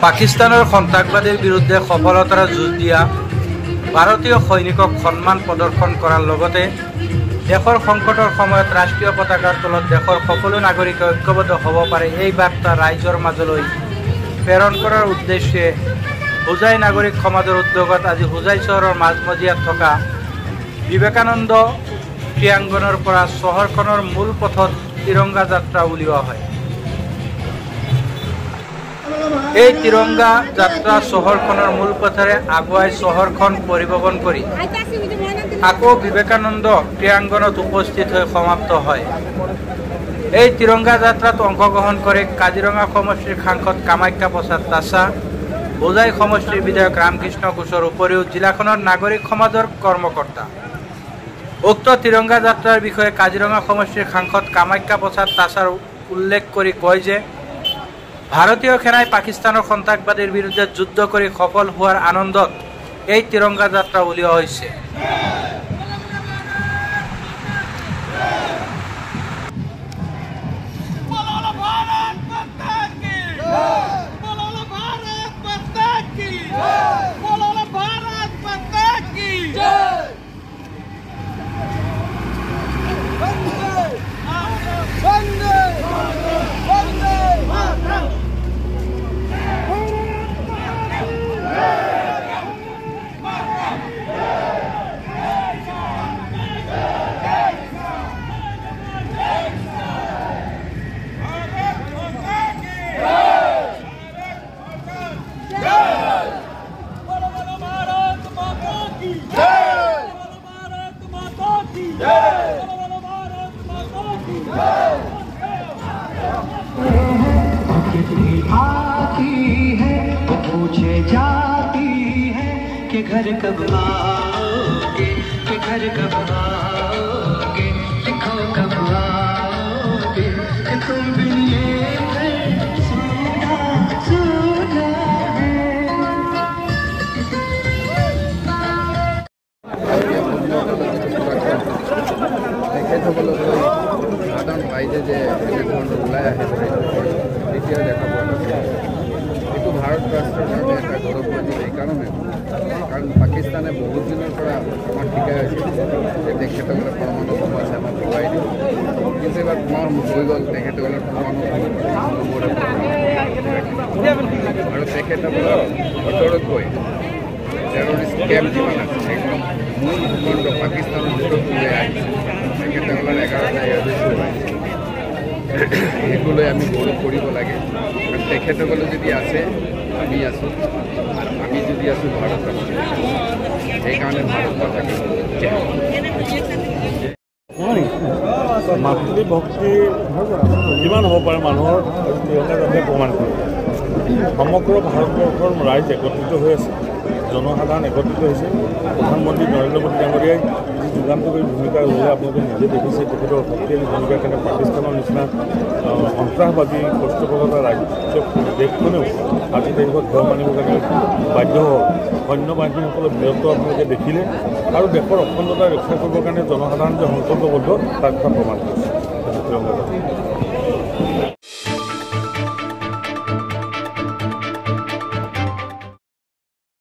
পাকিস্তানৰ সন্ত্ৰাসবাদীৰ বিৰুদ্ধে সফলতাৰে যুঁজ দিয়া ভাৰতীয় সৈনিকক সন্মান প্ৰদৰ্শন কৰাৰ লগতে দেশৰ সংকটৰ সময়ত ৰাষ্ট্ৰীয় পতাকাৰ তলত দেশৰ সকলো নাগৰিকে ঐক্যবদ্ধ হ'ব পাৰে এই বাৰ্তা ৰাইজৰ মাজলৈ প্ৰেৰণ কৰাৰ উদ্দেশ্যে হোজাই নাগৰিক সমাজৰ উদ্যোগত আজি হোজাই চহৰৰ মাজমজিয়াত থকা বিবেকানন্দ ক্ৰীড়াংগনৰ পৰা চহৰখনৰ মূল পথত তিৰংগা যাত্ৰা উলিওৱা হয়। এই তিৰংগা যাত্ৰা চহৰখনৰ মূল পথেৰে আগুৱাই চহৰখন পৰিভ্ৰমণ কৰি আকৌ বিবেকানন্দ ক্ৰীড়াংগনত উপস্থিত হৈ সমাপ্ত হয়। এই তিৰংগা যাত্ৰাত অংশগ্ৰহণ কৰে কাজিৰঙা সমষ্টিৰ সাংসদ কামাখ্যা প্ৰসাদ তাছা, হোজাই সমষ্টিৰ বিধায়ক ৰামকৃষ্ণ কোচৰ উপৰিও জিলাখনৰ নাগৰিক সমাজৰ কৰ্মকৰ্তা। উক্ত তিৰংগা যাত্ৰাৰ বিষয়ে কাজিৰঙা সমষ্টিৰ সাংসদ কামাখ্যা প্ৰসাদ তাছাৰ উল্লেখ কৰি কয় যে ভাৰতীয় সেনাই পাকিস্তানৰ সন্ত্ৰাসবাদীৰ বিৰুদ্ধে যুদ্ধ কৰি সফল হোৱাৰ আনন্দত এই তিৰংগা যাত্ৰা উলিওৱা হৈছে। आती है वो पूछे जाती है कि घर कब आओगे, कि घर कब आओगे, लिखो कब आओगे, कि तुम बिन ये सुना सुना है। সাধারণ রাইজে যে ওলাই আহে এতিয়াও দেখা পোৱা নাযায়। এইটো ভাৰত ৰাষ্ট্ৰৰ কাৰণে এটা গৌৰৱময় এইকাৰণে কাৰণ পাকিস্তানে বহুত দিনৰ পৰা আমাক শিকাই আছিল যে তেখেতসকলে পৰমাণু বোমা আছে আমাক লগাই দিব, কিন্তু এবাৰ বোমা হৈ গ'ল, তেখেতসকলে পৰমাণু আৰু তেখেতসকলৰ ভিতৰত গৈ টেৰৰিষ্ট কেম্প যিমান আছে একদম মূল ভূখণ্ড পাকিস্তানৰ ভিতৰত উলিয়াই আহিছে। তেখেতসকলৰ 11টা এয়াৰবেছ ওলাইছে। সেইটো লৈ আমি গৌৰৱ কৰিব লাগে। কাৰণ তেখেতসকলে যদি আছে আমি আছোঁ, আৰু আমি যদি আছোঁ ভাৰত আছে। সেইকাৰণে ভাৰত মাতাকে মাতৃভক্তি যিমান হ'ব পাৰে মানুহৰ তিৰংগা যাত্ৰাই প্ৰমাণ কৰে। সমগ্ৰ ভাৰতবৰ্ষৰ ৰাইজ একত্ৰিত হৈ আছে, জনসাধাৰণ একত্ৰিত হৈছে। প্ৰধানমন্ত্ৰী নৰেন্দ্ৰ মোদী ডাঙৰীয়াই যি যুগান্তকাৰী ভূমিকা ল'লে আপোনালোকে নিজে দেখিছে। তেখেতৰ শক্তিশালী ভূমিকাৰ কাৰণে পাকিস্তানৰ নিচিনা সন্ত্ৰাসবাদী কষ্টপ্ৰদতা ৰাজ্য দেশখনেও আজি তাৰিখত ঘৰ মানিবৰ কাৰণে বাধ্য হ'ল। সৈন্য বাহিনীসকলৰ বীৰত্ব আপোনালোকে দেখিলে আৰু দেশৰ অখণ্ডতা ৰক্ষা কৰিবৰ কাৰণে জনসাধাৰণ যে সংকল্পবদ্ধ তাৰ কথা প্ৰমাণ কৰিছে তিৰংগা যাত্ৰা।